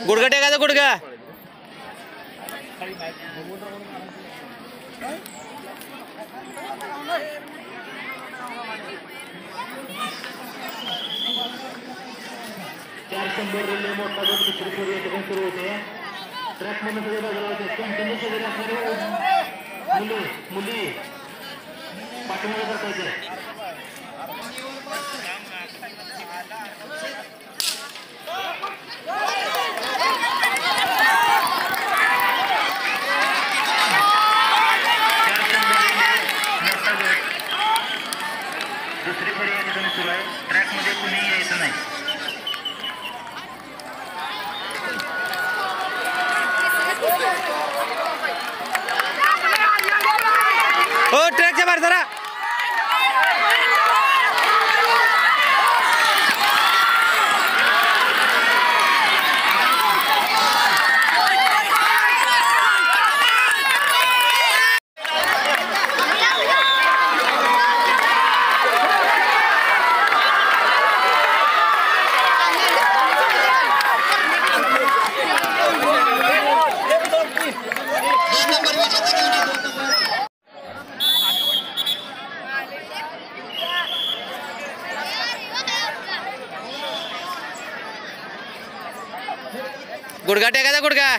गुडघा टेकायचा गुडघा मोठा गट दुसरी फेरी सुरू होते ट्रॅक मध्ये सगळे बाजूला होते कंटिन्यू सगळे असणारे मुली पाठीमागे सरकायचे दुसरी फेरी या ठिकाणी सुरू आहे ट्रॅक मध्ये कुणीही यायचं नाही हो ट्रॅकच्या बाहेर जरा गुडघा टेकायचा गुडघा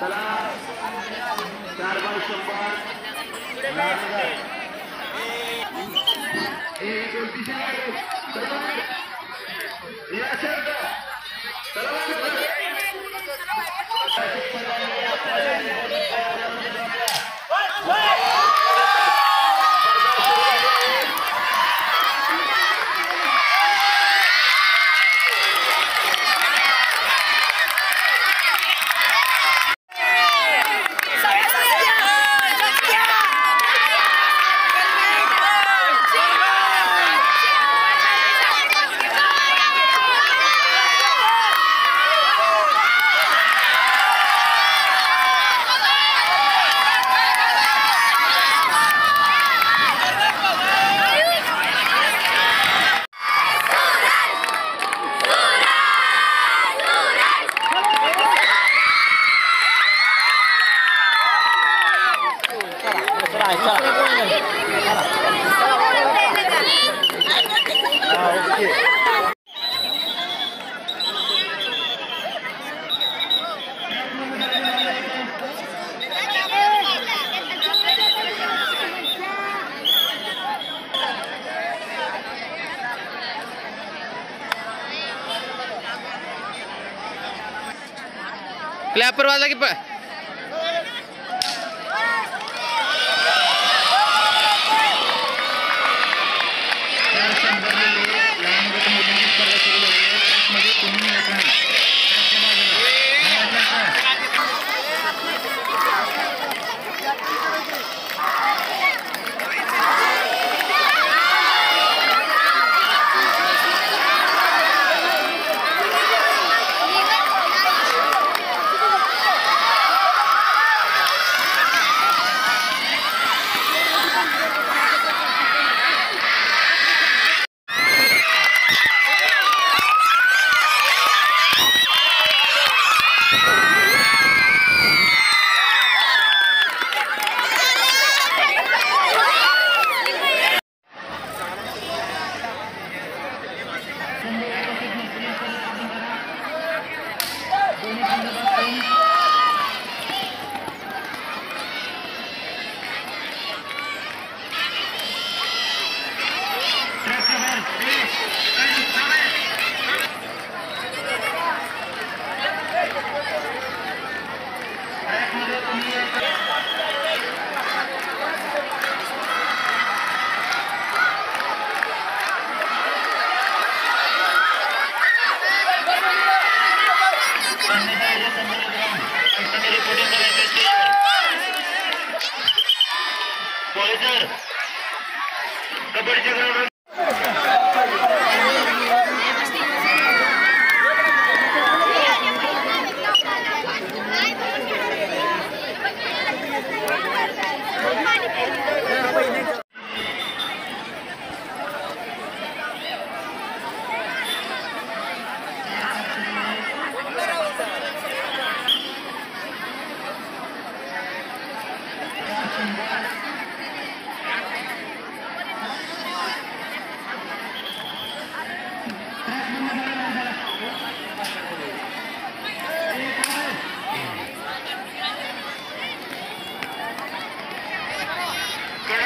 चला 4/100 क्लॅपर वाजला की कबड्डीच्या ग्राउंडवर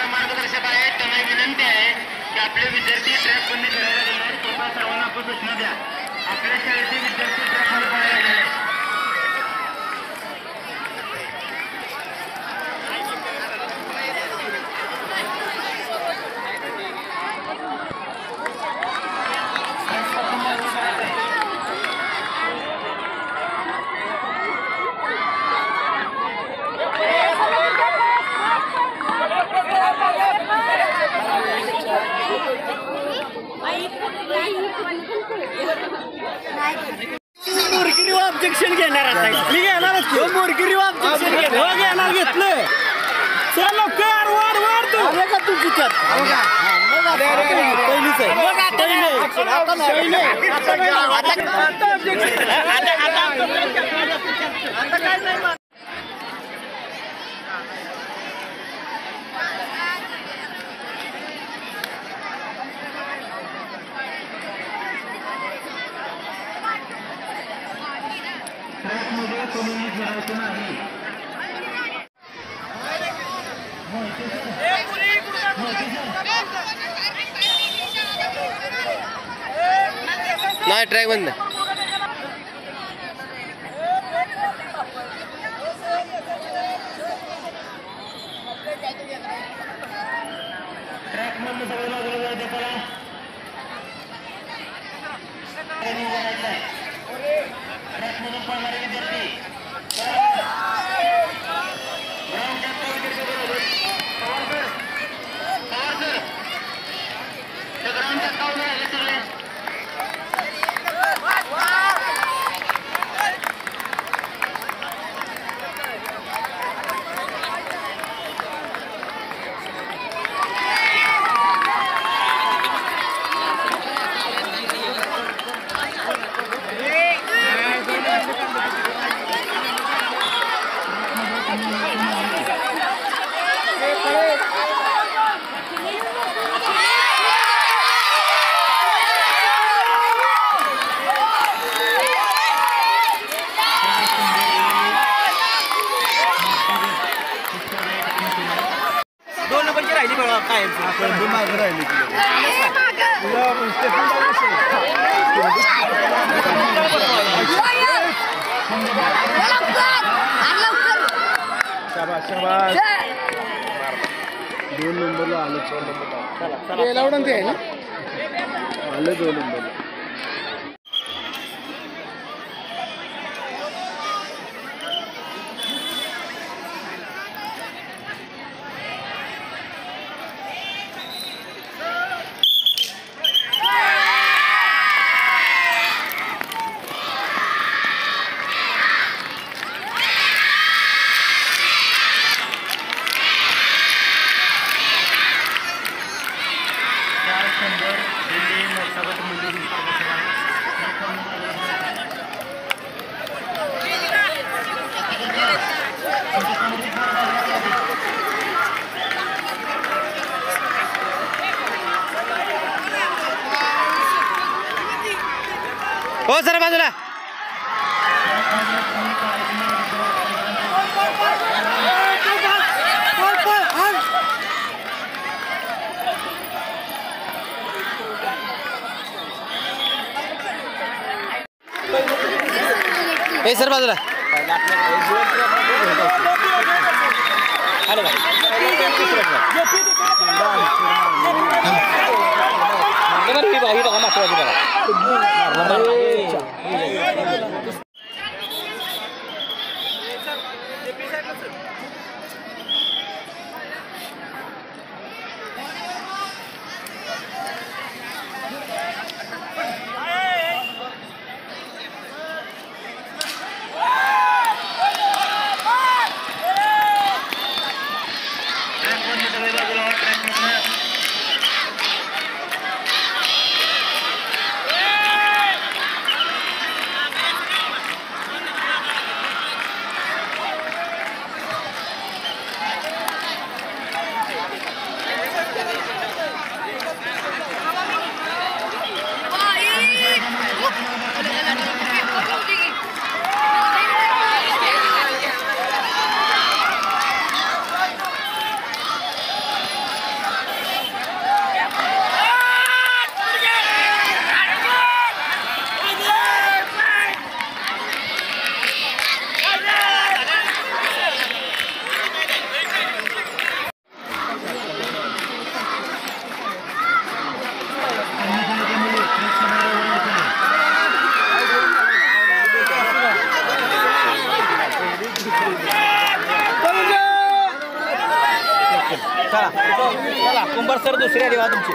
मार्गदर्शक आहेत त्यांना विनंती आहे की आपले विद्यार्थी ट्रॅक बंदी करायला गेले कृपया सर्वांना आपण सूचना द्या आपल्या शाळेचे विद्यार्थी ट्रॅक मध्ये पळायला गेले ऑब्जेक्शन घेणार आता मी घेणारच मोरगिरी ऑब्जेक्शन घेणार घेतलं चल लवकर वर वर तू आले का तू तिच्यात पहिलीच आहे ट्रॅकमध्ये कोणीही फिरायचं नाही. नाही ट्रॅक बंद ट्रॅक मधून सगळे बाजूला जायचं त्याला ट्रॅक मधून पळणारे विद्यार्थी दोन नंबरला आलं 4 नंबर आलं ते आहे ना आलं 2 नंबरला हो सर बाजूला हे सर बाजूला चला कुंभार सर दुसऱ्या देवा तुमची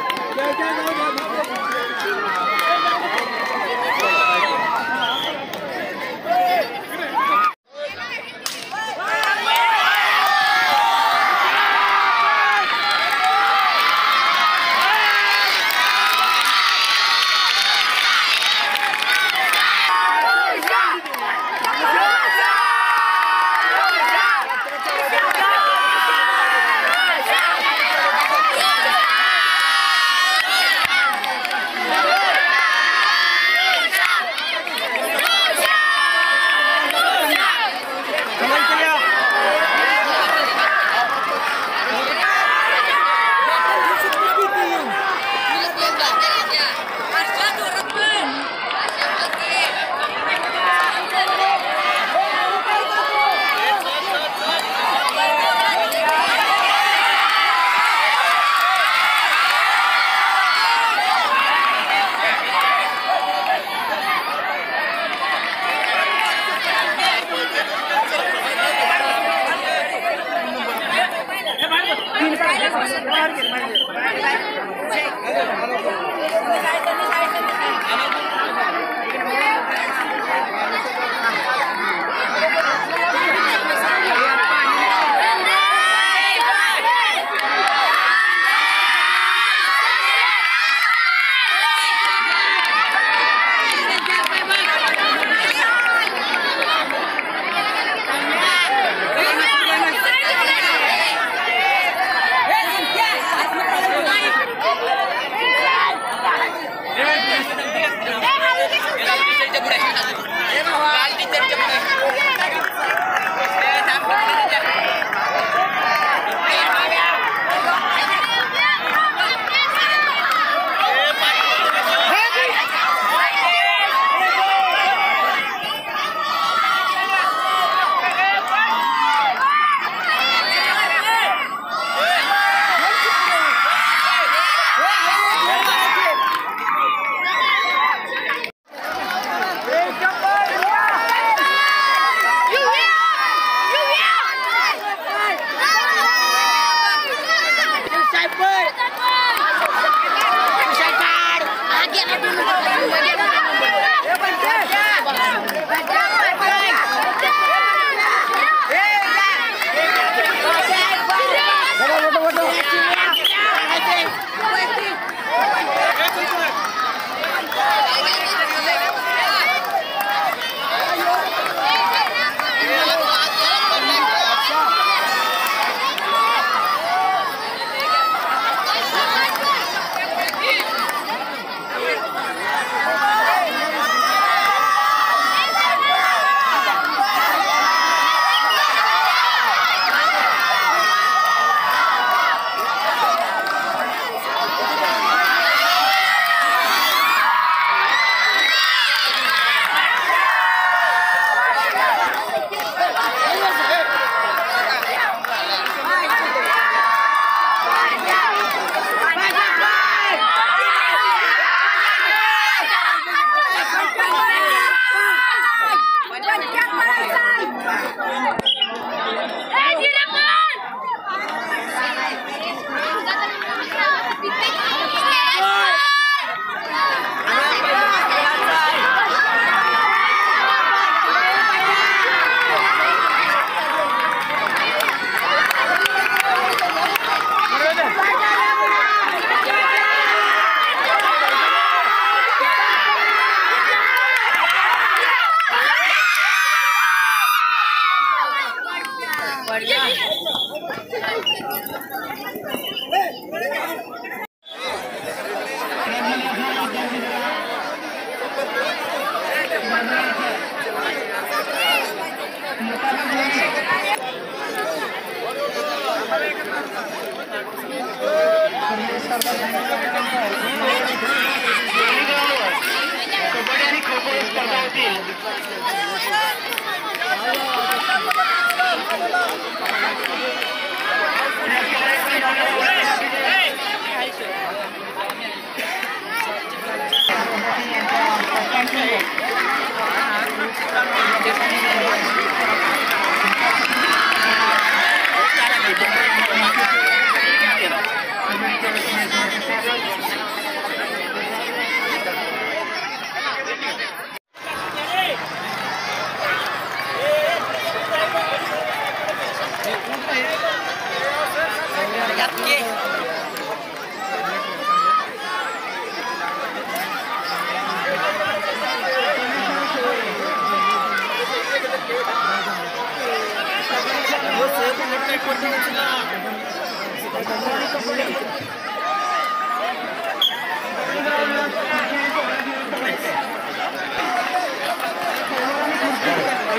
कबड्डी आणि खो खो स्पर्धा होतील.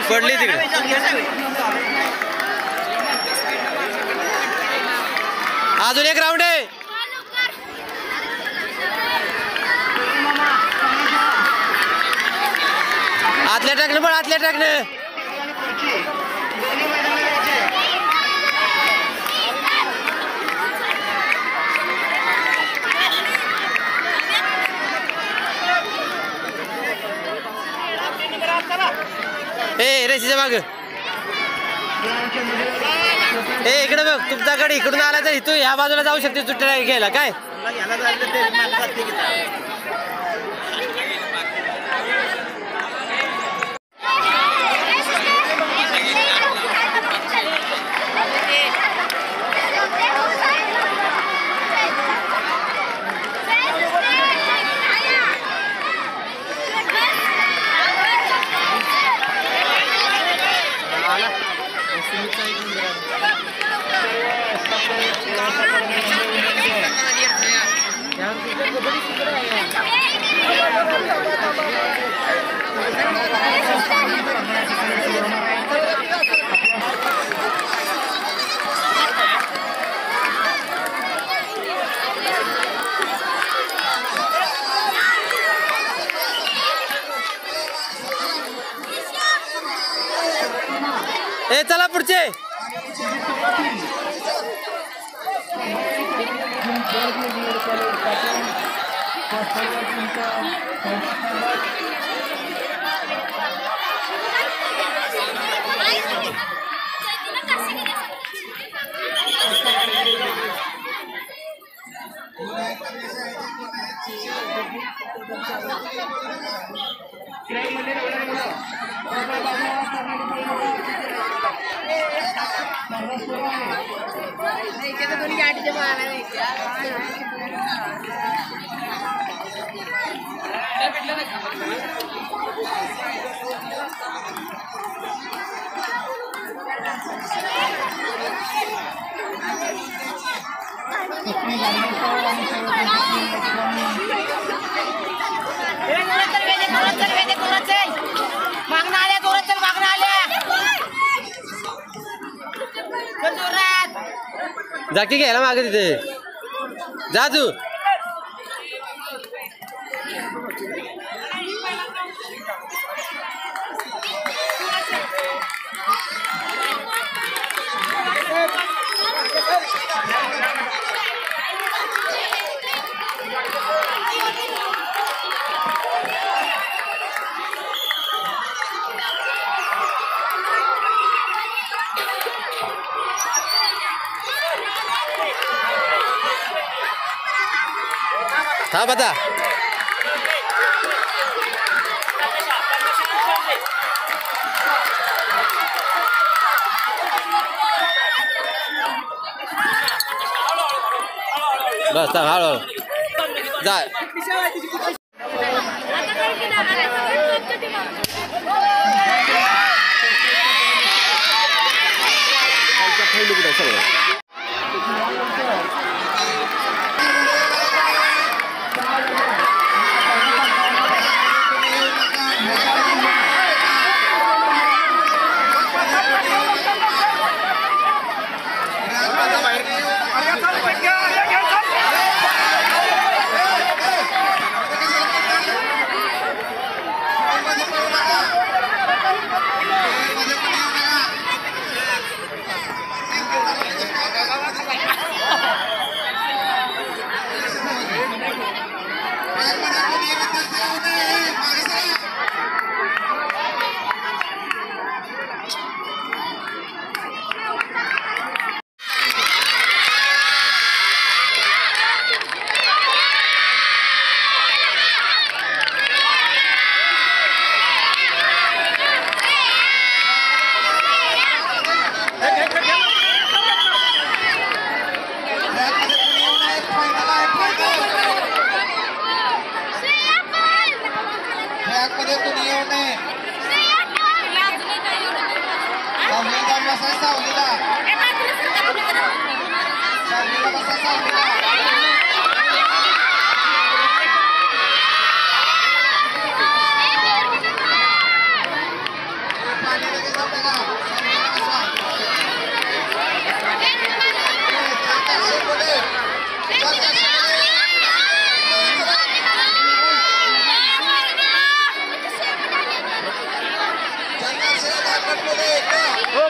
पडली तिकडे अजून एक राऊंड आहे. आतल्या टाकणं पण आतल्या टाकणं ए रेसीच्या माग ए इकडे बघ तुमच्याकडे इकडून आला तर तू ह्या बाजूला जाऊ शकते सुट्ट्या घ्यायला काय ए चला पुढचे जाकी घ्यायला मागे तिथे जा तू हाँ बता बस हळू जा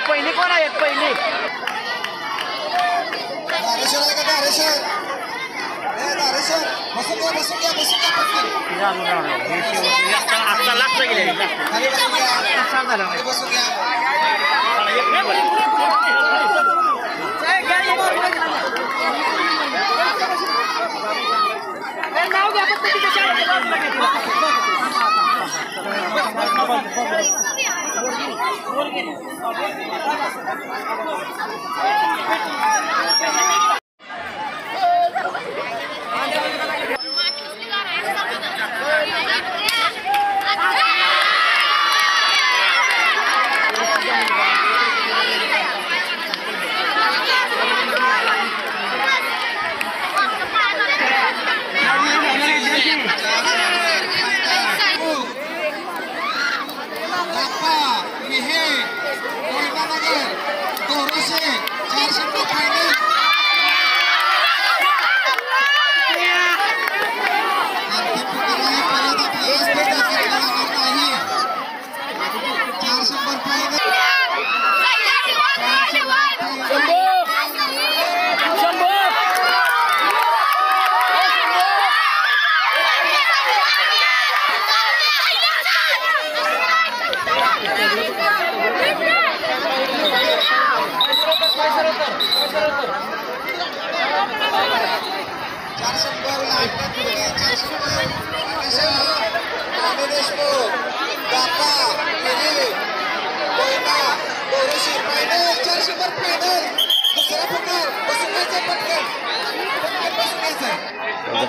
पहिली कोण आहेत पहिली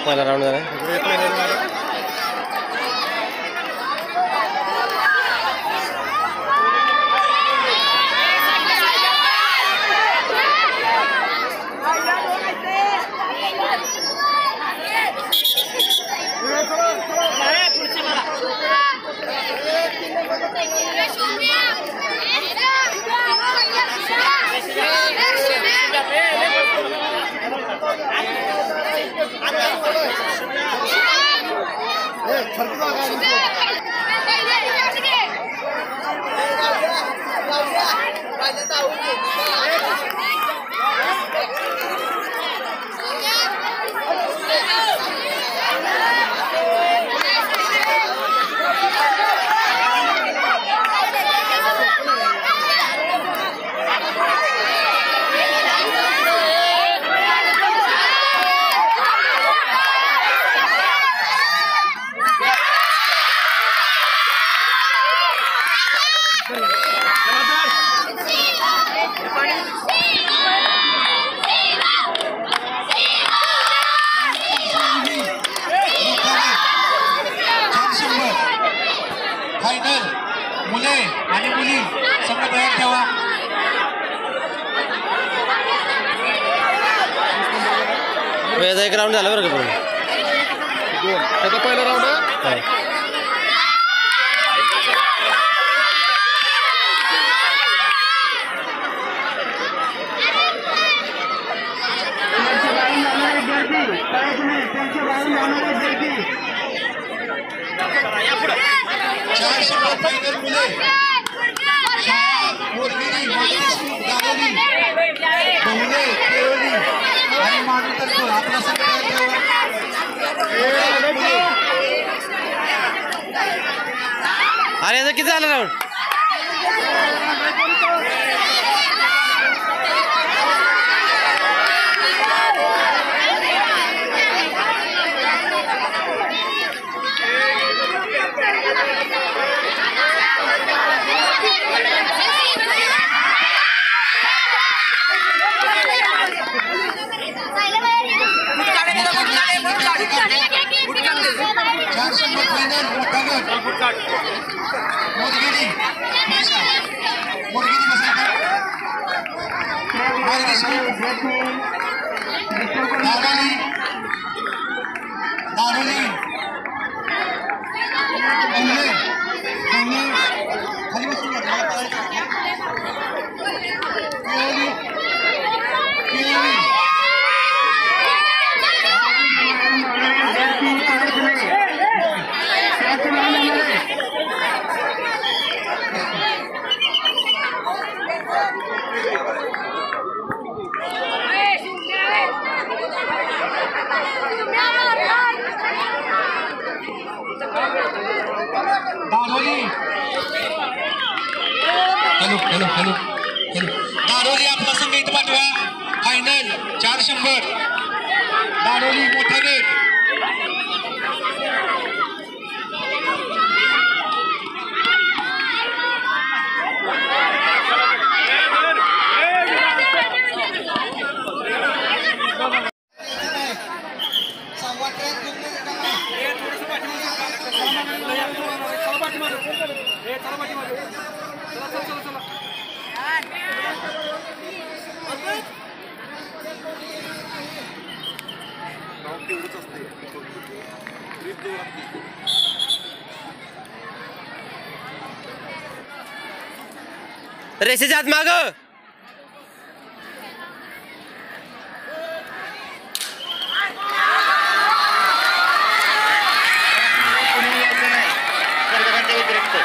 पहिला राऊंड झाला फायनल मुले आणि मुली सगळं तयार ठेवा. एक राऊंड झाला बरं का पहिला राऊंड फायनल मुले मोरगिरी दारोली बहुले केळवली आणि मानतरपूर आपला सगळं अरे याचं किती झालं राऊंड मोरगिरी दारोली दारोली बहुले बहुले खाली बसून घ्या मला Kelavali Kelavali hello hello hello hello दारोली आपला संघ इथं पाठवा. फायनल 400 दारोली मोठा गेट. रेषेच्या आत माग कोणी यायचं नाही स्पर्धकांच्या व्यतिरिक्त.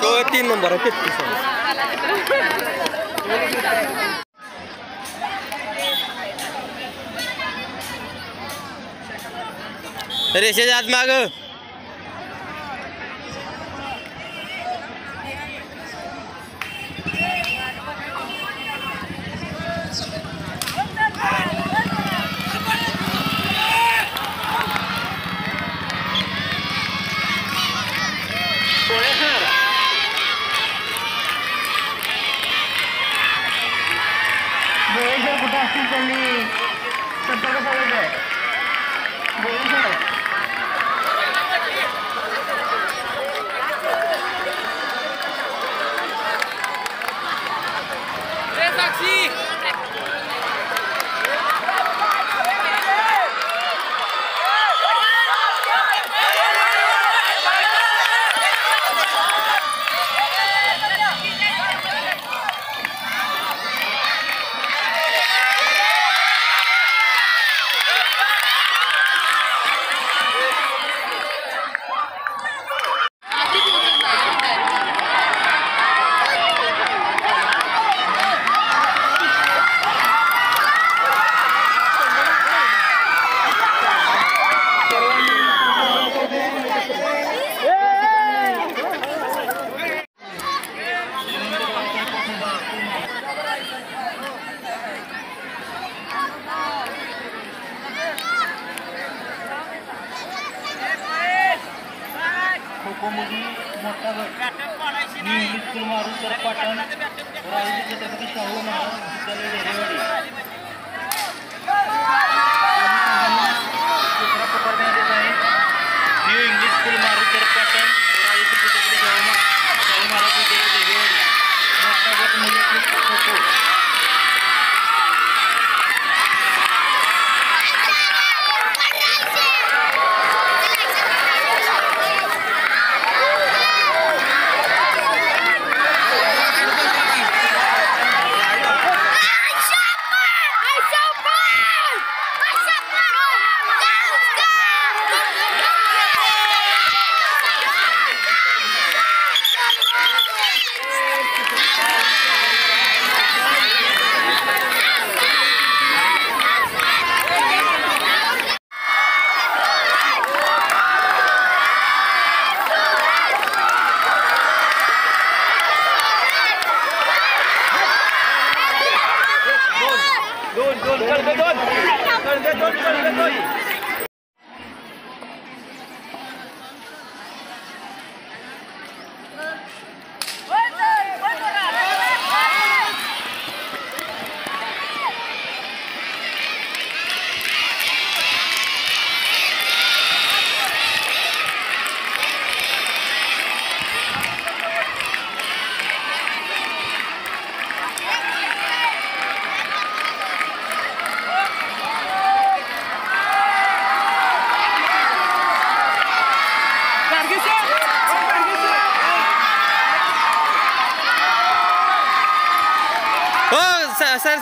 तो 3 नंबर आहे 33. रेषेच्या आत माग गोळे सर कुठं असतील त्यांनी संपर्क साधायचा आहे. गोळे सर खोखोमध्ये मोठा गट मी इंग्लिश स्कूल मारुतर पाटण राहुल छत्रपती शाहू महाराज विद्यालय डेरेवाडी चित्रपट देत आहे. New English school Marutar Patan Rahul Chhatrapati Shahu Maharaj विद्यालय डेरेवाडी मोठा गट मुली खो खो.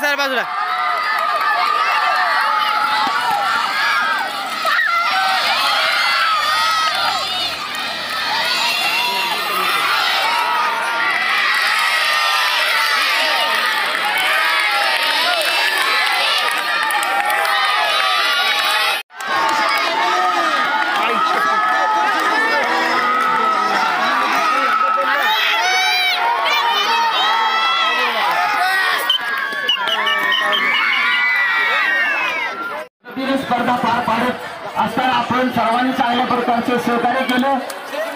सर बाजूला आपण सर्वांनी चांगल्या प्रकारचे सहकार्य केलं,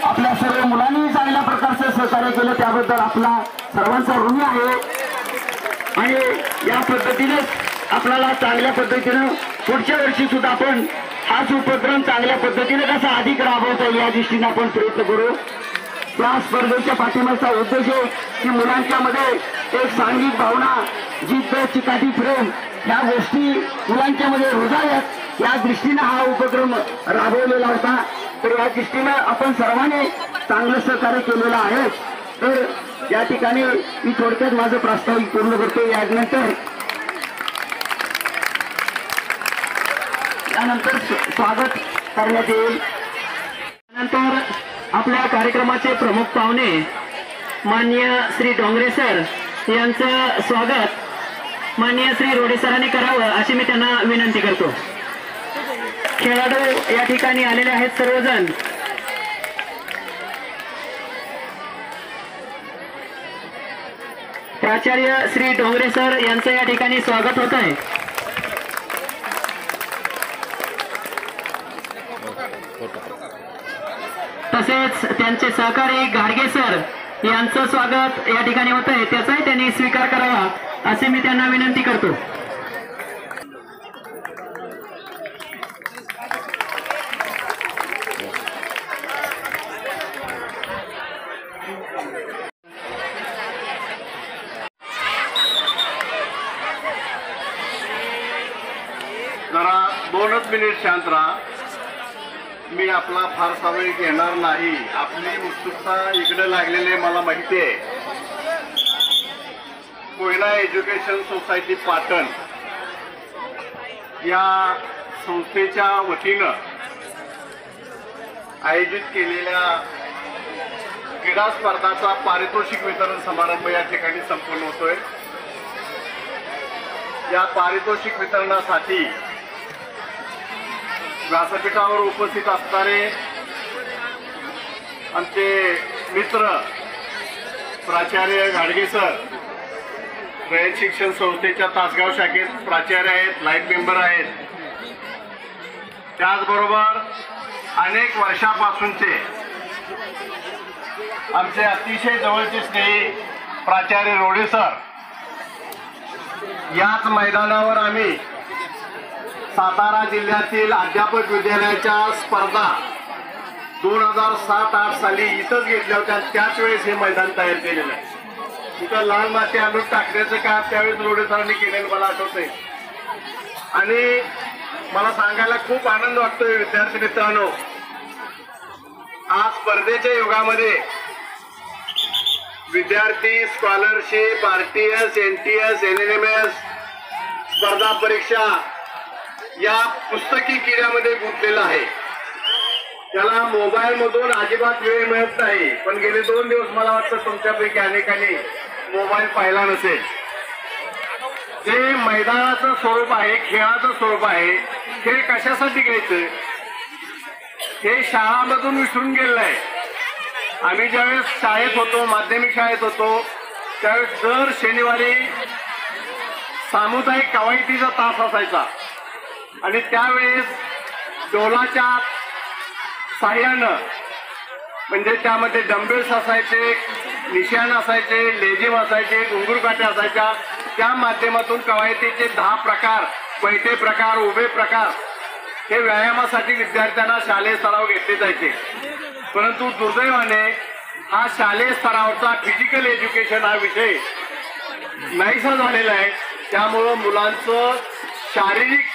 आपल्या सर्व मुलांनी चांगल्या प्रकारचे सहकार्य केलं, त्याबद्दल आपला सर्वांचा ऋणी आहे. आणि या पद्धतीनेच आपल्याला चांगल्या पद्धतीनं पुढच्या वर्षी सुद्धा आपण हाच उपक्रम चांगल्या पद्धतीने कसा अधिक राबवता येईल या दृष्टीने आपण प्रयत्न करू. या स्पर्धेच्या पाठीमागचा उद्देश आहे की मुलांच्या मध्ये एक सांघिक भावना, जिद्द, चिकाटी, प्रेम ह्या गोष्टी मुलांच्या मध्ये रुजाव्यात या दृष्टीने हा उपक्रम राबवलेला होता. तर या दृष्टीने आपण सर्वांनी चांगलं सहकार्य केलेलं आहे. तर या ठिकाणी मी थोडक्यात माझं प्रास्ताविक पूर्ण करतो. यानंतर स्वागत करण्यात येईल. नंतर आपल्या कार्यक्रमाचे प्रमुख पाहुणे माननीय श्री डोंगरे सर यांचं स्वागत माननीय श्री रोडे सरांनी करावं अशी मी त्यांना विनंती करतो. खेळाडू या ठिकाणी आलेले आहेत सर्वजण. प्राचार्य श्री डोंगरे सर यांचं या ठिकाणी स्वागत होत आहे. तसेच त्यांचे सहकारी गाडगे सर यांचं स्वागत या ठिकाणी होत आहे, त्याचाही त्यांनी स्वीकार करावा असे मी त्यांना विनंती करतो. जरा 2च मिनिट शांत राहा. मी आपला फारसा वेळ घेणार नाही. आपली उत्सुकता इकडे लागलेली मला माहिती आहे. कोयना एज्युकेशन सोसायटी पाटण या संस्थेच्या वतीनं आयोजित केलेल्या क्रीडा स्पर्धाचा पारितोषिक वितरण समारंभ या ठिकाणी संपन्न होतोय. या पारितोषिक वितरणासाठी व्यासपीठावर उपस्थित असणारे आमचे मित्र प्राचार्य गाडगे सर, रयत शिक्षण संस्थेच्या तासगाव शाखेत प्राचार्य आहेत, लाईफ मेंबर आहेत. त्याचबरोबर अनेक वर्षापासूनचे आमचे अतिशय जवळचे स्नेही प्राचार्य रोडे सर, याच मैदानावर आम्ही सातारा जिल्ह्यातील अध्यापक विद्यालयाच्या स्पर्धा 2007-8 साली इथंच घेतल्या होत्या. त्याच वेळेस हे मैदान तयार केलेलं आहे. तिथं लाल माती आणून टाकण्याचं काम त्यावेळेस रोडे सरांनी केलेलं मला आठवतंय. आणि मला सांगायला खूप आनंद वाटतोय विद्यार्थी मित्रांनो, आज स्पर्धेच्या युगामध्ये विद्यार्थी स्कॉलरशिप, RTS, NTS, NMS स्पर्धा परीक्षा या पुस्तकी किड्यामध्ये गुंतलेला आहे. त्याला मोबाईल मधून अजिबात वेळ मिळत नाही. पण गेले 2 दिवस मला वाटतं तुमच्यापैकी अनेकांनी मोबाईल पाहिला नसेल. जे मैदानाचं स्वरूप आहे, खेळाचं स्वरूप आहे, खेळ कशासाठी घ्यायचं हे शाळामधून विसरून गेलेलं आहे. आम्ही ज्यावेळेस शाळेत होतो, माध्यमिक शाळेत होतो, त्यावेळेस दर शनिवारी सामुदायिक कवायतीचा तास असायचा. आणि त्यावेळेस डोलाच्या साह्यानं म्हणजे त्यामध्ये डंबेल्स असायचे, निशाण असायचे, लेझिम असायचे, घुंगरू काटे असायच्या. त्या माध्यमातून कवायतीचे 10 प्रकार, बैठे प्रकार, उभे प्रकार हे व्यायामासाठी विद्यार्थ्यांना शालेय सराव घेतले जायचे. परंतु दुर्दैवाने हा शालेय स्तरावरचा फिजिकल एज्युकेशन हा विषय नाहीसा झालेला आहे. त्यामुळं मुलांचं शारीरिक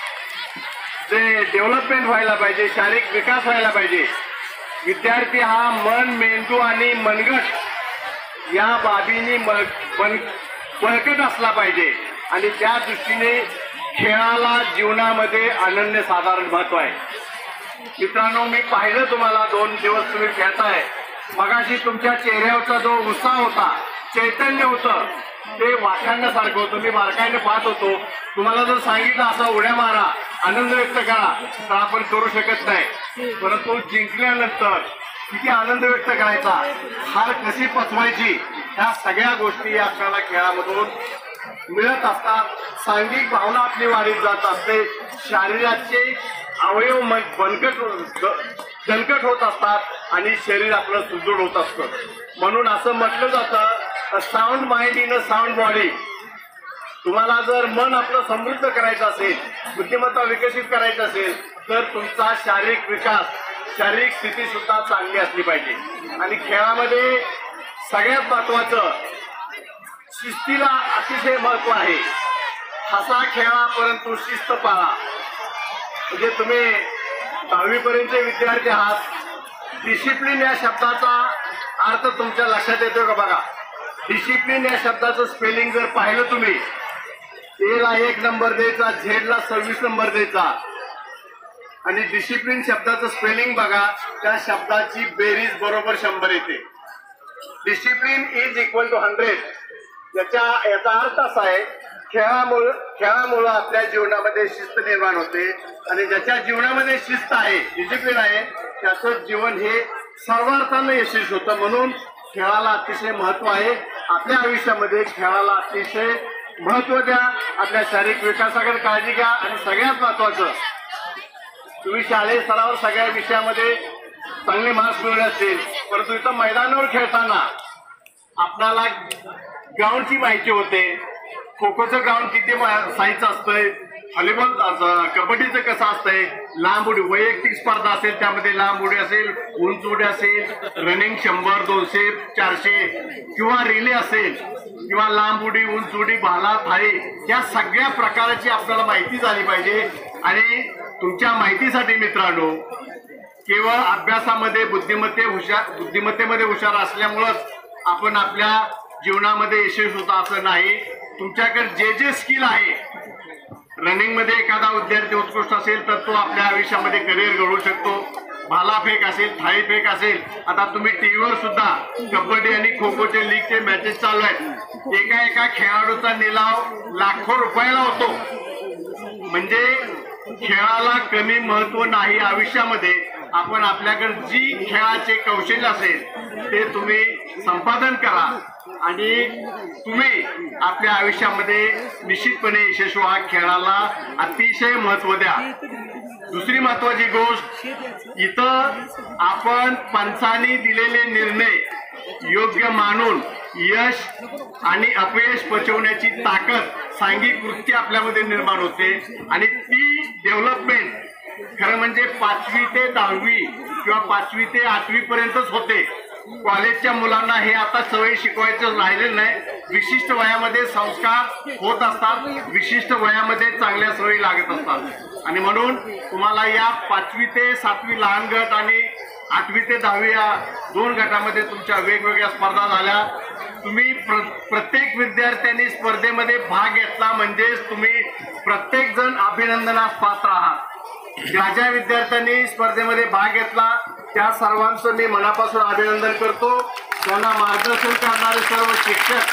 जे डेव्हलपमेंट व्हायला पाहिजे, शारीरिक विकास व्हायला पाहिजे, विद्यार्थी हा मन, मेंदू आणि मनगट या बाबींनी बळकट असला पाहिजे. आणि त्या दृष्टीने खेळाला जीवनामध्ये अनन्यसाधारण महत्व आहे. मित्रांनो, मी पाहिलं तुम्हाला 2 दिवस तुम्ही खेळताय. मगाशी तुमच्या चेहऱ्यावरचा जो उत्साह होता, चैतन्य होतं, ते वाखाणण्यासारखं होतं. मी बारकाईने पाहत होतो. तुम्हाला जर सांगितलं असं उड्या मारा, आनंद व्यक्त करा, तर आपण करू शकत नाही. परंतु जिंकल्यानंतर किती आनंद व्यक्त करायचा, हार कशी पचवायची, ह्या सगळ्या गोष्टी आपल्याला खेळामधून मिळत असतात. सांघिक भावना आपली वाढीत जात असते. शरीराचे अवयव दणकट होत असतात आणि शरीर आपलं सुदृढ होत असतं. म्हणून असं म्हटलं जातं, sound mind in a sound body. तुम्हाला जर मन आपलं समृद्ध करायचं असेल, बुद्धिमत्ता विकसित करायचं असेल, तर तुमचा शारीरिक विकास, शारीरिक स्थिती सुद्धा चांगली असली पाहिजे. आणि खेळामध्ये सगळ्यात महत्वाचं शिस्तीला अतिशय महत्व आहे. हसा खेळा परंतु शिस्त पाळा. म्हणजे तुम्ही 10वी पर्यंतचे विद्यार्थी आहात. डिसिप्लिन या शब्दाचा अर्थ तुमच्या लक्षात येतो का बघा. डिसिप्लिन या शब्दाचं स्पेलिंग जर पाहिलं तुम्ही, ए ला 1 नंबर द्यायचा, झेड ला 26 नंबर द्यायचा. आणि डिसिप्लिन शब्दाचं स्पेलिंग बघा, त्या शब्दाची बेरीज बरोबर 100 येते. Discipline is equal to 100. याचा अर्थ असा आहे, खेळामुळं आपल्या जीवनामध्ये शिस्त निर्माण होते. आणि ज्याच्या जीवनामध्ये शिस्त आहे, डिसिप्लिन आहे, त्याचं जीवन हे सर्वार्थानं यशस्वी होतं. म्हणून खेळाला अतिशय महत्व आहे. आपल्या आयुष्यामध्ये खेळाला अतिशय महत्व द्या. आपल्या शारीरिक विकासाकडे काळजी घ्या. आणि सगळ्यात महत्वाचं, तुम्ही शालेय स्तरावर सगळ्या विषयामध्ये चांगले मार्क्स मिळवले असतील, परंतु इथं मैदानावर खेळताना आपल्याला ग्राउंडची माहिती होते. खो खोचं ग्राउंड किती साईजचं असतंय, व्हॉलीबॉल कबड्डीचं कसं असतंय, लांब उडी वैयक्तिक स्पर्धा असेल, त्यामध्ये लांब उडी असेल, उंच उडी असेल, रनिंग 100, 200, 400 किंवा रिले असेल, किंवा लांब उडी, उंच उडी, भाला, थाळी, या सगळ्या प्रकाराची आपल्याला माहिती झाली पाहिजे. आणि तुमच्या माहितीसाठी मित्रांनो, केवळ अभ्यासामध्ये बुद्धिमत्तेमध्ये हुशार असल्यामुळंच आपण आपल्या जीवनामध्ये यशस्वी होता असं नाही. तुमच्याकडे जे स्किल आहे, रनिंग मध्ये एखादा विद्यार्थी उत्कृष्ट असेल तर तो आपल्या आयुष्यामध्ये करिअर घडवू शकतो. भालाफेक असेल, थाळीफेक असेल, आता तुम्ही टीव्हीवर सुद्धा कबड्डी आणि खो खोचे लीगचे मॅचेस चालू आहेत. एका खेळाडूचा निलाव लाखो रुपयाला होतो. म्हणजे खेळाला कमी महत्व नाही आयुष्यामध्ये. आपण आपल्याकडे जी खेळाचे कौशल्य असेल ते तुम्ही संपादन करा आणि तुम्ही आपल्या आयुष्यामध्ये निश्चितपणे यशस्वी व्हा. खेळाला अतिशय महत्व द्या. दुसरी महत्वाची गोष्ट, इथं आपण पंचांनी दिलेले निर्णय योग्य मानून यश आणि अपयश पचवण्याची ताकद, सांघिक वृत्ती आपल्यामध्ये निर्माण होते. आणि ती डेव्हलपमेंट खरं म्हणजे 5वी ते 10वी किंवा 5वी ते 8वी पर्यंतच होते. कॉलेजच्या मुलांना हे आता सवयी शिकवायचं राहिलेलं नाही. विशिष्ट वयामध्ये संस्कार होत असतात, विशिष्ट वयामध्ये चांगल्या सवयी लागत असतात. आणि म्हणून तुम्हाला या 5वी ते 7वी लहान गट आणि 8वी ते 10वी या 2 गटामध्ये तुमच्या वेगवेगळ्या स्पर्धा झाल्या. तुम्ही प्रत्येक विद्यार्थ्यांनी स्पर्धेमध्ये भाग घेतला म्हणजेच तुम्ही प्रत्येक जण अभिनंदनास पात्र आहात. ज्या विद्यार्थ्यांनी स्पर्धेमध्ये भाग घेतला त्या सर्वांचं मी मनापासून अभिनंदन करतो. त्यांना मार्गदर्शन करणारे सर्व शिक्षक,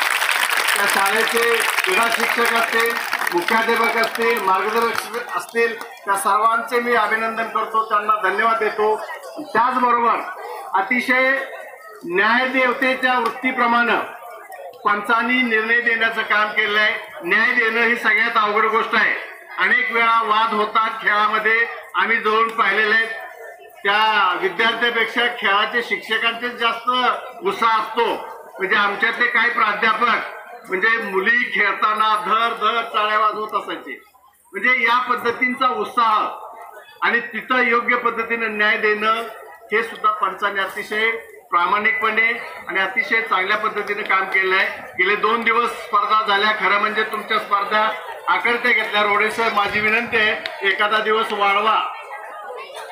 त्या शाळेचे क्रीडा शिक्षक असतील, मुख्याध्यापक असतील, मार्गदर्शक असतील, त्या सर्वांचे मी अभिनंदन करतो, त्यांना धन्यवाद देतो. त्याचबरोबर अतिशय न्यायदेवतेच्या वृत्तीप्रमाणे पंचांनी निर्णय देण्याचं काम केलं आहे. न्याय देणं ही सगळ्यात अवघड गोष्ट आहे. अनेक वेळा वाद होतात खेळामध्ये, आम्ही जवळून पाहिलेले आहेत. त्या विद्यार्थ्यापेक्षा खेळाचे शिक्षकांचे जास्त उत्साह असतो. म्हणजे आमच्यातले काही प्राध्यापक म्हणजे मुली खेळताना धर चाळ्या वाजवत असायचे. म्हणजे या पद्धतींचा उत्साह आणि तिथं योग्य पद्धतीने न्याय देणं हे सुद्धा पंचांनी अतिशय प्रामाणिकपणे आणि अतिशय चांगल्या पद्धतीने काम केलं आहे. गेले 2 दिवस स्पर्धा झाल्या. खरं म्हणजे तुमच्या स्पर्धा आकडते घेतल्या. रोडे सर, माझी विनंती आहे एखादा दिवस वाढवा,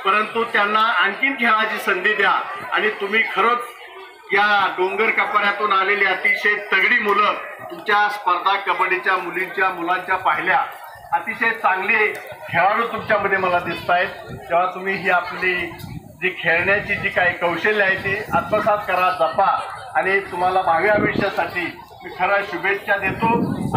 परंतु त्यांना आणखीन खेळाची संधी द्या. आणि तुम्ही खरंच या डोंगर कपाऱ्यातून आलेली अतिशय तगडी मुलं तुमच्या स्पर्धा कबड्डीच्या मुलांच्या पाहिल्या. अतिशय चांगले खेळाडू तुमच्यामध्ये मला दिसत आहेत. तेव्हा तुम्ही ही आपली जी खेळण्याची जी काही कौशल्य आहे ते आत्मसात करा, जपा. आणि तुम्हाला भावी आयुष्यासाठी मी खरं शुभेच्छा देतो.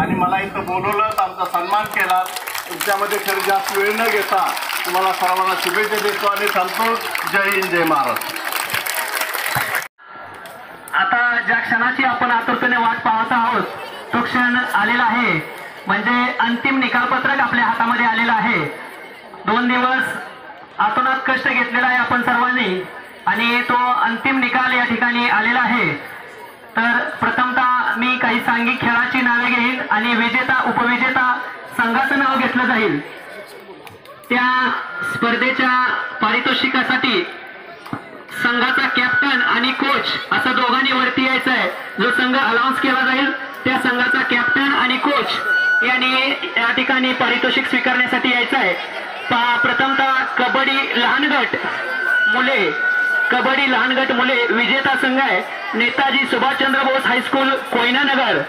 आणि मला इथं बोलवलं, आमचा सन्मान केला. तुमच्यामध्ये खरं जास्त वेळ न घेता तुम्हाला सर्वांना शुभेच्छा देतो आणि सांगतो जय हिंद, जय महाराष्ट्र. आता ज्या क्षणाची आपण आतुरतेने वाट पाहत आहोत तो क्षण आलेला आहे. म्हणजे अंतिम निकालपत्रक आपल्या हातामध्ये आलेलं आहे. 2 दिवस आतोनात कष्ट घेतलेला आहे आपण सर्वांनी आणि तो अंतिम निकाल या ठिकाणी आलेला आहे। तर प्रथमतः मी काही सांघिक खेळाची नावे घेईन आणि विजेता उपविजेता संघाचं नाव घेतलं जाईल। त्या स्पर्धेच्या पारितोषिकासाठी संघाचा कॅप्टन आणि कोच असं दोघांनी वरती यायचं आहे। जो संघ अनाउन्स केला जाईल त्या संघाचा कॅप्टन आणि कोच यांनी या ठिकाणी पारितोषिक स्वीकारण्यासाठी यायचं आहे। प्रथमतः कबड्डी लहान गट मुले विजेता संघ आहे नेताजी सुभाषचंद्र बोस हायस्कूल कोयना नगर।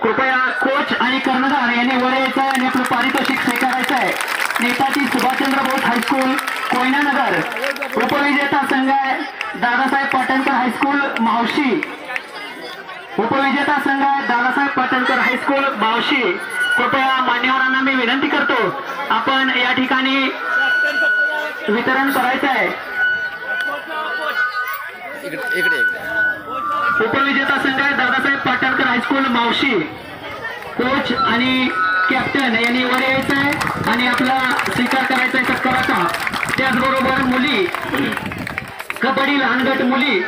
कृपया कोच आणि कर्णधार यांनी वर यायचं आहे आणि आपलं पारितोषिक स्वीकारायचं आहे। नेताजी सुभाषचंद्र बोस हायस्कूल कोयना नगर। उपविजेता संघ आहे दादासाहेब पाटणकर हायस्कूल मावशी। उपविजेता संघ आहे दादासाहेब पाटणकर हायस्कूल मावशी। कृपया मान्यवरांना मी विनंती करतो आपण या ठिकाणी वितरण करायचं आहे। उपविजेता संघ आहे दादासाहेब पाटणकर हायस्कूल मावशी। कोच आणि कॅप्टन यांनी वर यायचं आहे आणि आपला स्वीकार करायचा आहे सत्काराचा। त्याचबरोबर मुली कबड्डी लहान गट मुली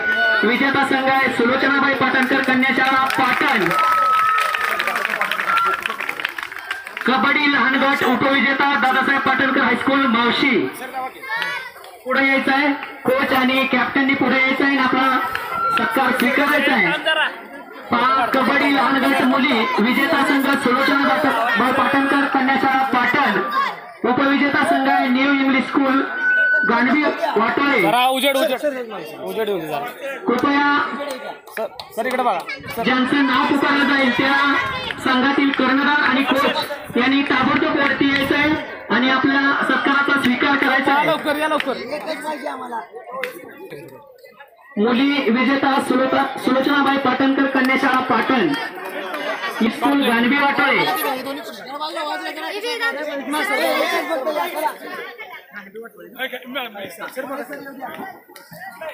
विजेता संघ आहे सुलोचनाबाई पाटणकर कन्याशाळा पाटण। कबड्डी लहान गट उपविजेता दादासाहेब पाटणकर हायस्कूल मावशी। पुढे यायचं आहे कोच आणि कॅप्टननी पुढे यायचं आहे आणि आपला सत्कार स्वीकारायचा आहे। कबड्डी लहान गट मुली विजेता संघ सुलोचनाबाई पाटणकर कन्याशाळा पाटण। उपविजेता संघ आहे न्यू इंग्लिश स्कूल गांधी वाटोळे। कृपया ज्यांचं नाव पुकारलं जाईल त्या संघातील कर्णधार आणि कोच यांनी ताबडतोब वरती यायचं आहे आणि आपल्या सत्काराचा स्वीकार करायचा आहे। मुली विजेता सुलोचनाबाई पाटणकर कन्याशाळा पाटण स्कूल गांधी वाटोळे।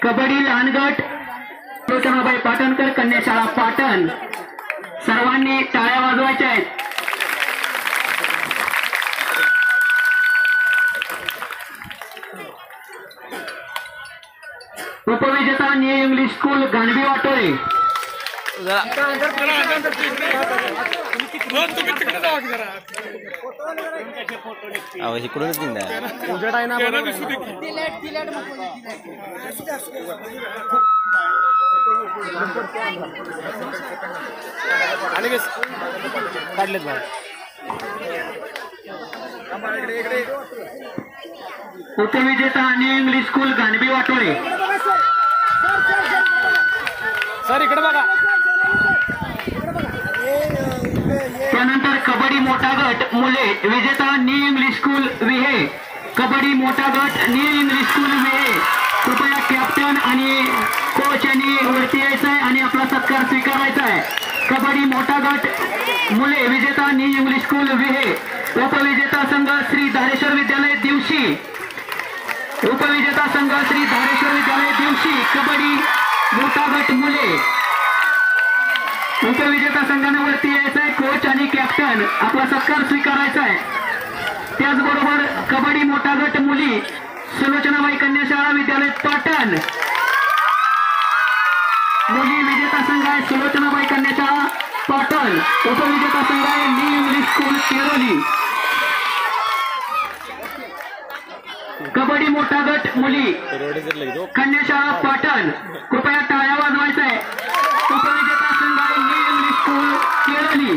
कबड्डी लहान गट सुलोचनाबाई पाटणकर कन्याशाळा पाटण। सर्वांनी टाळ्या वाजवायच्या आहेत। उपविजेता new English school Gandhi Watole. इकडूनच काढलेत उपविजेता new English school Gandhi Watole. Sir इकडे बघा। त्यानंतर कबड्डी मोठा गट मुले विजेता new English school Vihe. Kabaddi मोठा गट न्यू इंग्लिश स्कूल विहे। कृपया कॅप्टन आणि कोच यांनी वरती यायचं आहे आणि आपला सत्कार स्वीकारायचा आहे। कबड्डी मोठा गट मुले विजेता न्यू इंग्लिश स्कूल विहे। उपविजेता संघ श्री धारेश्वर विद्यालय दिवशी। उपविजेता संघ श्री धारेश्वर विद्यालय दिवशी कबड्डी मोठा गट मुले। उपविजेता संघाने वरती यायचं आहे कोच आणि कॅप्टन आपला सत्कार स्वीकारायचा आहे। त्याचबरोबर कबड्डी मोठा गट मुली सुलोचनाबाई कन्याशाळा विद्यालय पाटण। मुली विजेता संघ आहे सुलोचनाबाई कन्याशाळा पाटण। उपविजेता संघ आहे न्यू इंग्लिश स्कूल केरोली। कबड्डी मोठा गट मुली कन्याशाळा पाटण। कृपया टाळ्या वाजवायचा आहे। उपविजेता संघ आहे न्यू इंग्लिश स्कूल केरोली।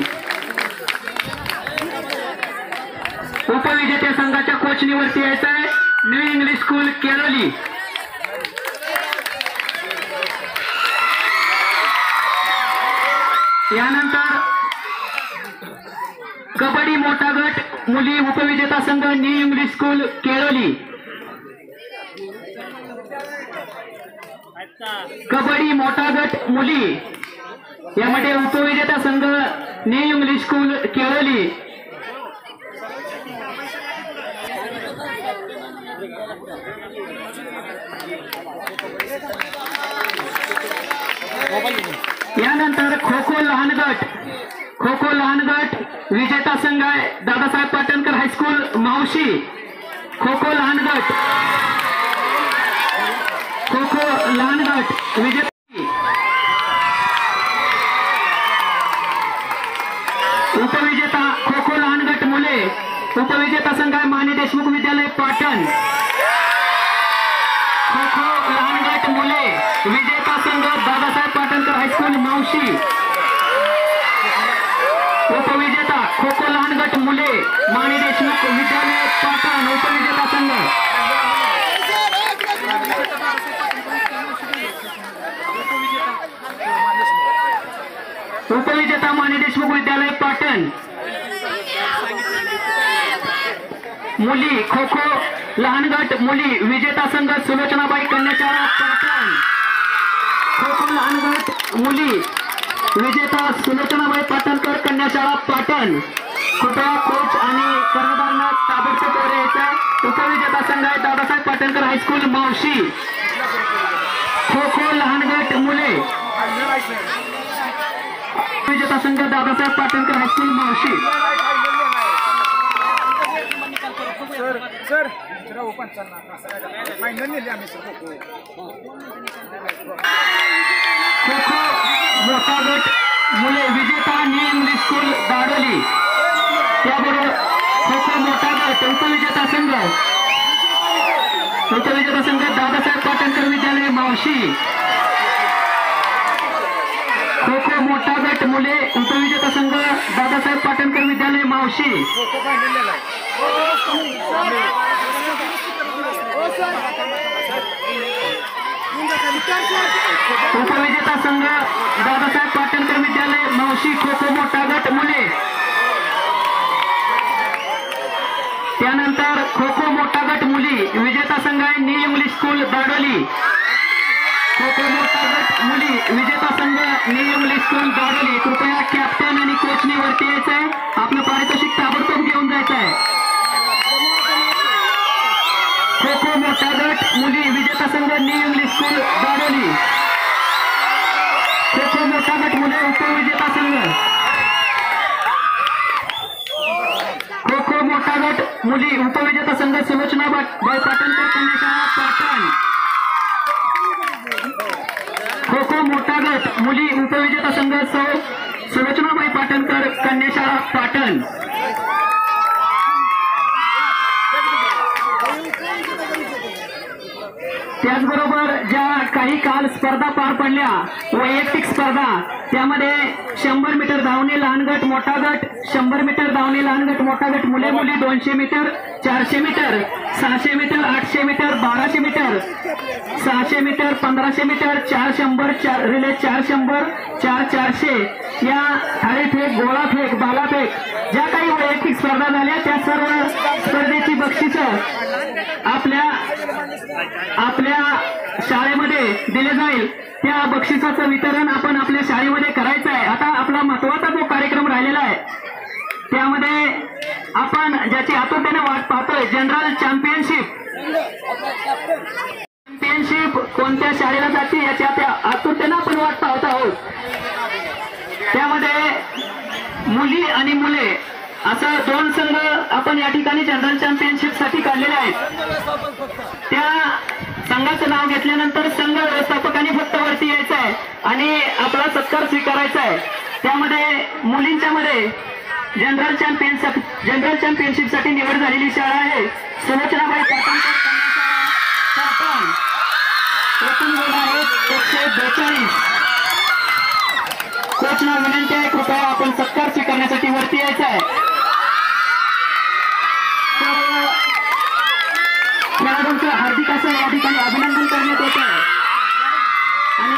उपविजेत्या संघाच्या कोचनी वरती यायचं आहे न्यू इंग्लिश स्कूल केरोली। यानंतर कबड्डी मोठा गट मुली उपविजेता संघ न्यू इंग्लिश स्कूल केरोली। कबड्डी मोठा गट मुली यामध्ये उपविजेता संघ न्यू इंग्लिश स्कूल केरोली। यानंतर खो खो लहान गट विजेता संघ आहे दादासाहेब पाटणकर हायस्कूल मावशी। खो खो लहान गट विजय उपविजेता खो खो लहान गट मुले उपविजेता संघ आहे माने देशमुख विद्यालय पाटण खो खो लहान गट मुले विजेता संघ दादासाहेब पाटणकर हायस्कूल मावशी उपविजेता खो खो लहान गट मुले माने देशमुख विद्यालय पाटण उपविजेता संघ उपविजेता माने देशमुख विद्यालय पाटण मुली खो खो लहान गट मुली विजेता संघ सुलोचनाबाई कन्याशाळा पाटण खो खो लहान गट मुली विजेता सुलोचनाबाई पाटणकर कन्याशाळा पाटण कृपया कोच आणि कर्णधारांना ताबडतोब वर यायचा उपविजेता संघ आहे दादासाहेब पाटणकर हायस्कूल मावशी खो खो लहान गट मुले विजेता संघ दादासाहेब पाटणकर हायस्कूल मावशी खो खो मोठा गट मुले विजेता न्यू इंग्लिश स्कूल दाडोली त्याबरोबर खो खो मोठा गट उपविजेता संघ दादासाहेब पाटणकर विद्यालय मावशी खो खो मोठा गट मुले उपविजेता संघ दादासाहेब पाटणकर विद्यालय मावशी उपविजेता संघ दादासाहेब पाटणकर विद्यालय मावशी खो खो मोठा गट मुले त्यानंतर खो खो मोठा गट मुली विजेता संघ आहे new English school दाडोली kho kho मोठा गट मुली विजेता संघ न्यू इंग्लिश स्कूल दाडोली कृपया कॅप्टन आणि कोचने वरती यायचं आहे आपलं पारितोषिक ताबडतोब घेऊन जायचं आहे खो खो मोठा गट मुली विजेता संघ new English school दाडोली kho kho मोठा गट मुले उपविजेता संघ खो खो मोठा गट मुली उपविजेता संघ सुलोचनाबाई पाटणकर कन्याशाळा पाटण खो खो मोठा गट मुली उपविजेता संघ सुलोचनाबाई पाटणकर कन्याशाळा पाटण त्याचबरोबर ज्या काही काल स्पर्धा पार पडल्या वैयक्तिक स्पर्धा त्यामध्ये 100 मीटर धावणे लहान गट मोठा गट 100 मीटर धावणे लहान गट मोठा गट मुले मुली 200 metre 400 metre 600 metre 800 metre 1200 metre 600 metre 1500 metre 400 relay 400 400 या थाळीफेक गोळाफेक बालाफेक ज्या काही वैयक्तिक स्पर्धा झाल्या त्या सर्व स्पर्धेची बक्षिसं आपल्या शाळेमध्ये दिले जाईल त्या बक्षिसाचं वितरण आपण आपल्या शाळेमध्ये करायचं आहे आता आपला महत्वाचा जो कार्यक्रम राहिलेला आहे त्यामध्ये आपण ज्याची आतुरतेने वाट पाहतोय जनरल चॅम्पियनशिप कोणत्या शाळेला जाते याची आतुरतेने आपण वाट पाहत आहोत त्यामध्ये मुली आणि मुले असं 2 संघ आपण या ठिकाणी जनरल चॅम्पियनशिप साठी काढलेले आहेत त्या संघाचं नाव घेतल्यानंतर संघ व्यवस्थापकाने फक्त वरती यायचं आहे आणि आपला सत्कार स्वीकारायचा आहे त्यामध्ये मुलींच्या मध्ये जनरल चॅम्पियनशिप साठी निवड झालेली शाळा आहे सुलोचनाबाई पाटणकर पाटण एकूण गुण आहेत 142 कोचना विनंती आहे कृपया आपण सत्कार स्वीकारण्यासाठी वरती यायचं आहे खेळाडूंचं हार्दिक असं या ठिकाणी अभिनंदन करण्यात येत आहे आणि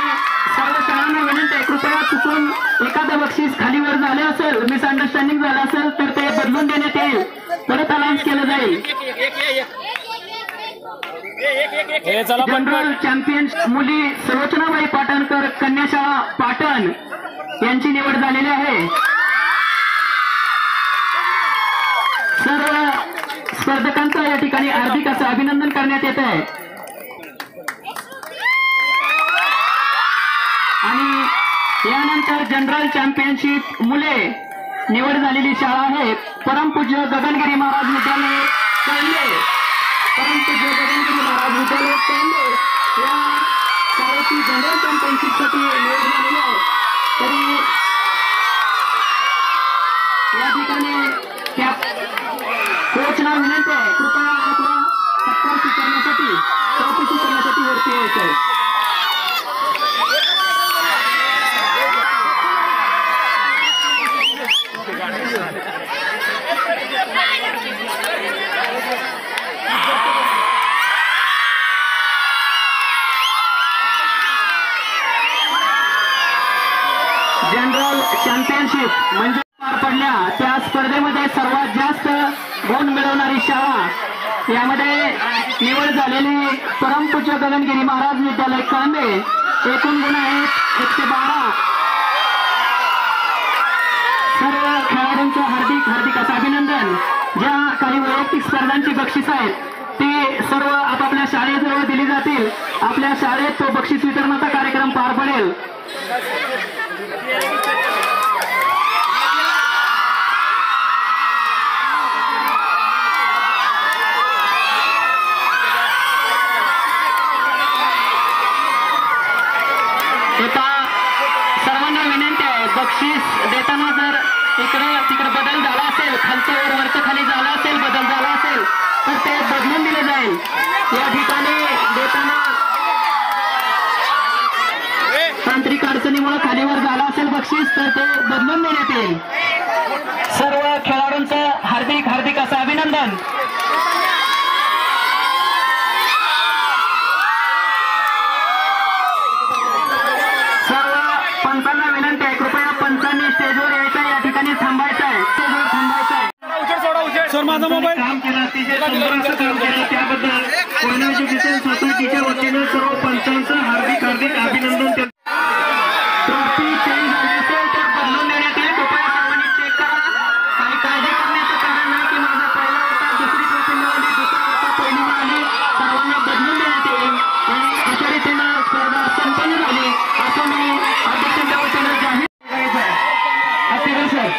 सर्व शाळांना विनंती आहे कृपया चुकून एखादं बक्षीस खालीवर झालं असेल मिसअंडरस्टँडिंग झालं असेल तर ते बदलून देण्यात येईल परत अनाउन्स केलं जाईल जनरल चॅम्पियन मुली सुलोचनाबाई पाटणकर कन्याशाळा पाटण यांची निवड झालेली आहे सर्व स्पर्धकांचं या ठिकाणी हार्दिक असं अभिनंदन करण्यात येत आहे आणि यानंतर जनरल चॅम्पियनशिप मुले निवड झालेली शाळा आहे परमपूज्य गगनगिरी महाराज विद्यालय कळले परंतु जे गगनगिरी महाराज विद्यालय कळंबे या शाळेची जनरल चॅम्पियनशिपसाठी निवड झालेली आहे. तरी या ठिकाणी त्या कोचना विनंती आहे, कृपया आपला सत्कार स्वीकारण्यासाठी चौकशी करण्यासाठी वरती यायचं आहे. जनरल चॅम्पियनशिप म्हणजे पार पडल्या त्या स्पर्धेमध्ये सर्वात जास्त गुण मिळवणारी शाळा यामध्ये निवड झालेली परमपूज्य गगनगिरी महाराज विद्यालय कळंबे. एकूण गुण आहेत 112. सर्व खेळाडूंचं हार्दिक हार्दिक असं अभिनंदन. ज्या काही वैयक्तिक स्पर्धांची बक्षीस आहेत ती सर्व आपापल्या शाळेजवळ दिली जातील. आपल्या शाळेत तो बक्षीस वितरणाचा कार्यक्रम पार पडेल. सर्वांना विनंती आहे, बक्षीस देताना जर इकडे तिकडे बदल झाला असेल, खालचं वर वरचं खाली झाला असेल, बदल झाला असेल तर ते बदलून दिले जाईल. या ठिकाणी देताना तांत्रिक अडचणीमुळे खालीवर झाला असेल बक्षीस तर ते बदलून देण्यात येईल. सर्व खेळाडूंचं हार्दिक हार्दिक असं अभिनंदन. पंचांना विनंती आहे, कृपया पंचांनी स्टेजवर यायचं आहे, या ठिकाणी थांबायचं आहे, स्टेजवर थांबायचं आहे. माझा मोबाईल काम केलं, अतिशय सुंदर असं काम केलं, त्याबद्दल कोयना एज्युकेशन सोसायटीच्या वतीने सर्व पंचांचं हार्दिक हार्दिक अभिनंदन. ट्रॉफी चेंज झाली असेल तर बदलून देण्यात येईल. कृपया सर्वांनी चेक करा. काही काळजी करण्याचं कारण नाही की माझा पहिला होता, दुसरी ट्रॉफी मिळाली, दुसरा होता, पहिली मिळाली. सर्वांना बदलून देण्यात येईल आणि अशा रीतीनं स्पर्धा संपन्न झाली असं मी अध्यक्षांच्या वतीने जाहीर करायचं आहे. सर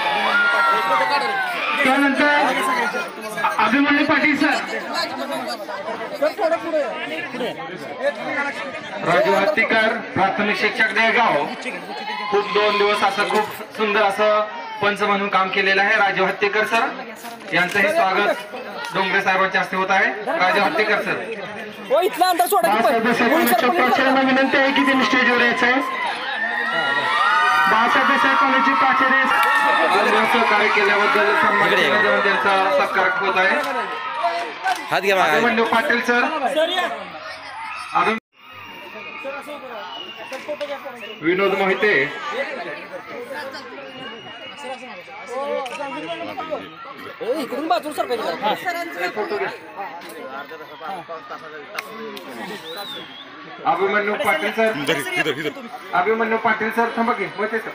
त्यानंतर अभिमन्यू पाटील सर, राजू हत्तीकर प्राथमिक शिक्षक देगाव. खूप 2 दिवस असं खूप सुंदर असं पंच म्हणून काम केलेलं आहे राजू हत्तीकर सर. यांचंही स्वागत डोंगरे साहेबांच्या हस्ते होत आहे. राजू हत्तीकर सर. प्राचार्यांना विनंती आहे की त्यांनी स्टेजवर यायचं आहे. बाळासाहेब देसाई कॉलेजचे प्राचार्य सहकार्य केल्याबद्दल सन्मान देऊन त्यांचा सत्कार होत आहे. हात घ्या अभिमन्यू पाटील सर. विनोद मोहिते. इकडून बाजून sir Abhimanyu Patil sir. Abhimanyu Patil sir थांबा की Mohite sir.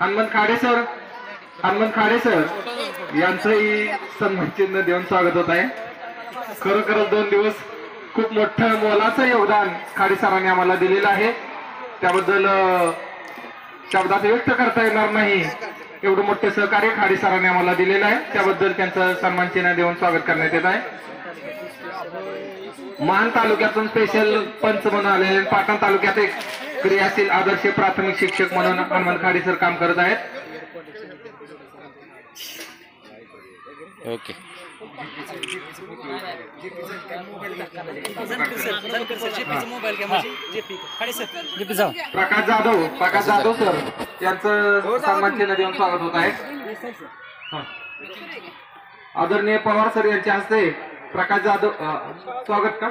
Hanumant Khade sir. Hanumant Khade sir यांचंही सन्मान चिन्ह देऊन स्वागत होत आहे. खरोखरच 2 दिवस खूप मोठं मोलाचं योगदान खाडे सरांनी आम्हाला दिलेलं आहे. त्याबद्दल शब्दात व्यक्त करता येणार नाही, एवढं मोठं सहकार्य खाडे सरांनी आम्हाला दिलेलं आहे. त्याबद्दल त्यांचं सन्मान चिन्ह देऊन स्वागत करण्यात येत आहे. मान तालुक्यातून स्पेशल पंच म्हणून आलेले, पाटण तालुक्यात एक क्रियाशील आदर्श प्राथमिक शिक्षक म्हणून हनुमंत खाडे सर काम करत आहेत. ओके. प्रकाश जाधव सर यांचं सन्मान चिन्ह देऊन स्वागत होत आहे. आदरणीय पवार सर यांच्या हस्ते प्रकाश जाधव स्वागत का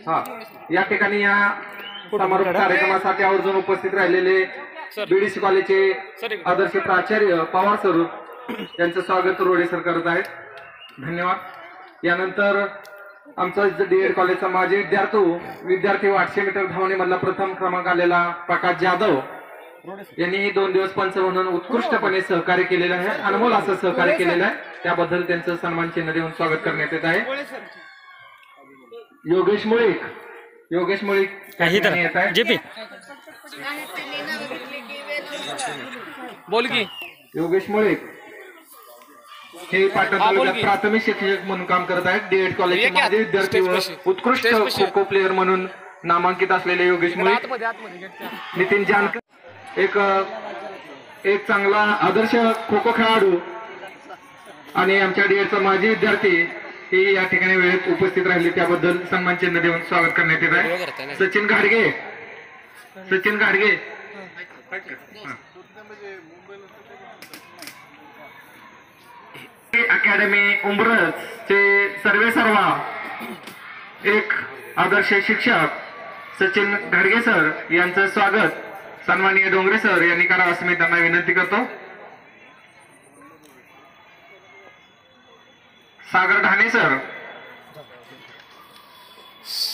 हा या ठिकाणी या समारोप कार्यक्रमासाठी आवर्जून उपस्थित राहिलेले बीडीसी कॉलेजचे आदर्श प्राचार्य पवार सर यांचं स्वागत रोडे सर करत आहेत. धन्यवाद. यानंतर आमचा डीएड कॉलेजचा माजी विद्यार्थी 800 मीटर धावणीमधला प्रथम क्रमांक आलेला प्रकाश जाधव यांनी 2 दिवस पंच म्हणून उत्कृष्टपणे सहकार्य केलेलं आहे, अनमोल असं सहकार्य केलेलं आहे. त्याबद्दल त्यांचं सन्मान चिन्ह देऊन स्वागत करण्यात येत आहे. योगेश मुळीक येत आहे. जेपी बोल की. योगेश मुळीक हे पाटण तालुक्यात प्राथमिक शिक्षक म्हणून काम करत आहेत. डीएड कॉलेजचे माझे विद्यार्थी व उत्कृष्ट खो खो प्लेअर म्हणून नामांकित असलेले योगेश मुळे, नितीन जानकर एक चांगला आदर्श खो खो खेळाडू आणि आमच्या डीएडचा माजी विद्यार्थी हे या ठिकाणी वेळेत उपस्थित राहिले, त्याबद्दल सन्मान चिन्ह देऊन स्वागत करण्यात येत आहे. सचिन घाडगे अकॅडमी उंबरज चे सर्वेसर्वा एक आदर्श शिक्षक सचिन घाडगे सर यांचं स्वागत सन्माननीय डोंगरे सर यांनी करावं असं मी त्यांना विनंती करतो. सागर ढाणे सर,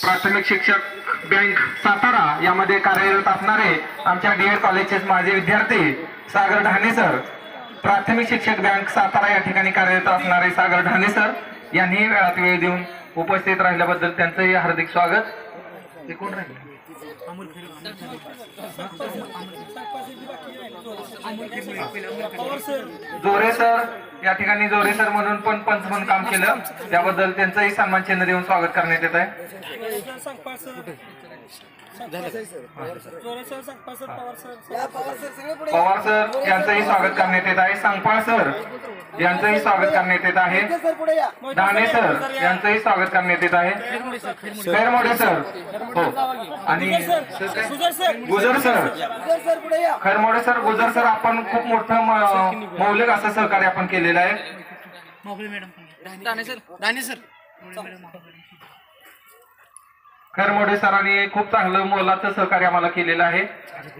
प्राथमिक शिक्षक बँक सातारा यामध्ये कार्यरत असणारे आमच्या डीएड कॉलेजचे माझे विद्यार्थी सागर ढाणे सर, प्राथमिक शिक्षक बँक सातारा या ठिकाणी कार्यरत असणारे सागर ढाणे सर यांनी वेळात वेळ देऊन उपस्थित राहिल्याबद्दल त्यांचंही हार्दिक स्वागत. ते कोण राहिले? जोरे सर या ठिकाणी जोरे सर म्हणून पण पंच म्हणून काम केलं, त्याबद्दल त्यांचंही सन्मान चिन्ह देऊन स्वागत करण्यात येत आहे. पवार सर यांचंही स्वागत करण्यात येत आहे. सांगपाळ सर यांचंही स्वागत करण्यात येत आहे. दाणे सर यांचंही स्वागत करण्यात येत आहे. खैरमोडे सर हो आणि गुजर सर, खैरमोडे सर, गुजर सर आपण खूप मोठं मौलिक असं सहकार्य आपण केलेलं आहे. खैरमोडे सरांनी खूप चांगलं मोलाचं सहकार्य आम्हाला केलेलं आहे,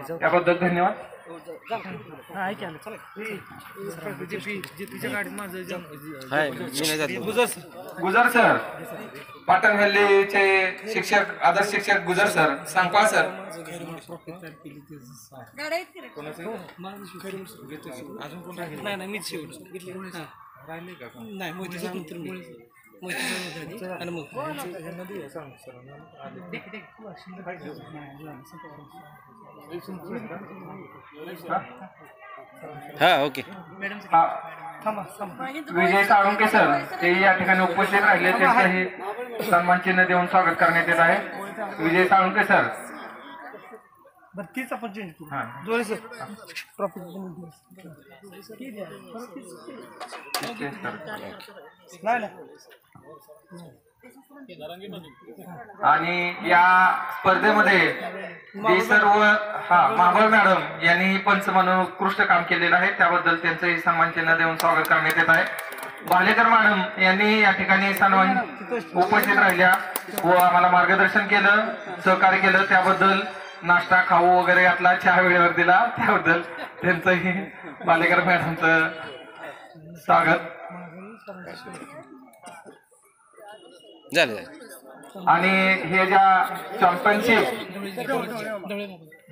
त्याबद्दल धन्यवाद. गुजर सर, पाटण हल्लीचे शिक्षक आदर्श शिक्षक गुजर सर, सांगपाळ सर, हा ओके. विजय साळुंके सर ते या ठिकाणी उपस्थित राहिले, त्यांचंही सन्मान चिन्ह देऊन स्वागत करण्यात येत आहे. विजय साळुंके सर, आणि या स्पर्धेमध्ये जे सर्व महाबळ मॅडम यांनी पंच म्हणून उत्कृष्ट काम केलेलं आहे, त्याबद्दल त्यांचंही सन्मान चिन्ह देऊन स्वागत करण्यात येत आहे. भालेकर मॅडम यांनी या ठिकाणी सन्मान उपस्थित राहिल्या व आम्हाला मार्गदर्शन केलं, सहकार्य केलं, त्याबद्दल नाश्ता खाऊ वगैरे यातला चहा वेळेवर दिला, त्याबद्दल त्यांचंही भालेकर मॅडमचं स्वागत. आणि हे ज्या चॅम्पियनशिप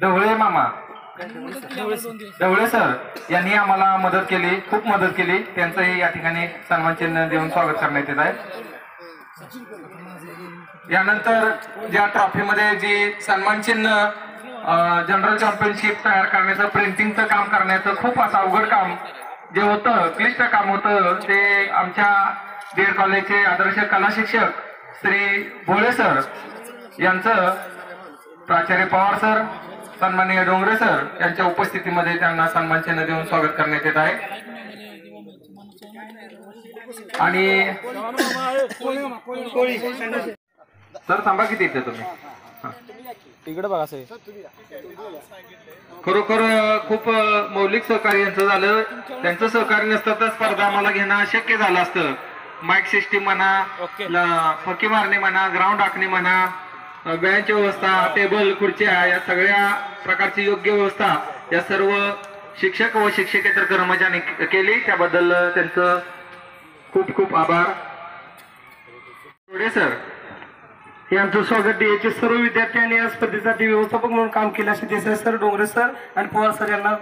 ढवळे मामा ढवळे सर यांनी आम्हाला मदत केली, खूप मदत केली, त्यांचंही या ठिकाणी सन्मान चिन्ह देऊन स्वागत करण्यात येत आहे. यानंतर ज्या ट्रॉफीमध्ये जी सन्मान चिन्ह जनरल चॅम्पियनशिप तयार करण्याचं, प्रिंटिंगचं काम करण्याचं खूप असं अवघड काम जे होतं, क्लिष्ट काम होतं, ते आमच्या डीएड कॉलेजचे आदर्श कला शिक्षक श्री भोळे सर यांचं प्राचार्य पवार सर, सन्माननीय डोंगरे सर यांच्या उपस्थितीमध्ये त्यांना सन्मान चिन्ह देऊन स्वागत करण्यात येत आहे. आणि सर थांबा, किती येते तुम्ही इकडे बघा सर. खरोखर खूप मौलिक सहकार्य यांचं झालं, त्यांचं सहकार्य नसतं तर स्पर्धा आम्हाला घेणं अशक्य झालं असतं. माईक सिस्टीम म्हणा, फकी मारणे म्हणा, ग्राउंड आखणे म्हणा, बँच व्यवस्था, टेबल खुर्च्या, या सगळ्या प्रकारची योग्य व्यवस्था या सर्व शिक्षक व शिक्षकेतर कर्मचाऱ्यांनी केली, त्याबद्दल त्यांचं खूप खूप आभार. सर हे आमचं स्वागत. डीएचे सर्व विद्यार्थ्यांनी या स्पर्धेसाठी व्यवस्थापक म्हणून काम केले असे देसाई सर, डोंगरे सर आणि पवार सर यांना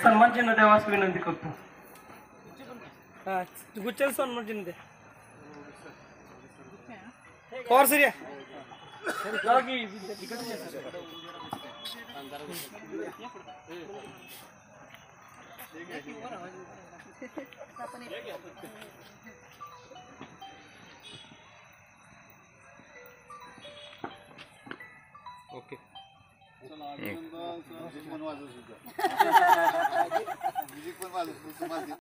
सन्मान चिन्ह द्यावा असं विनंती करतो. गुच्छ सन्मान चिन्ह द्या. पवार सर या. म्युझिक पण वाजव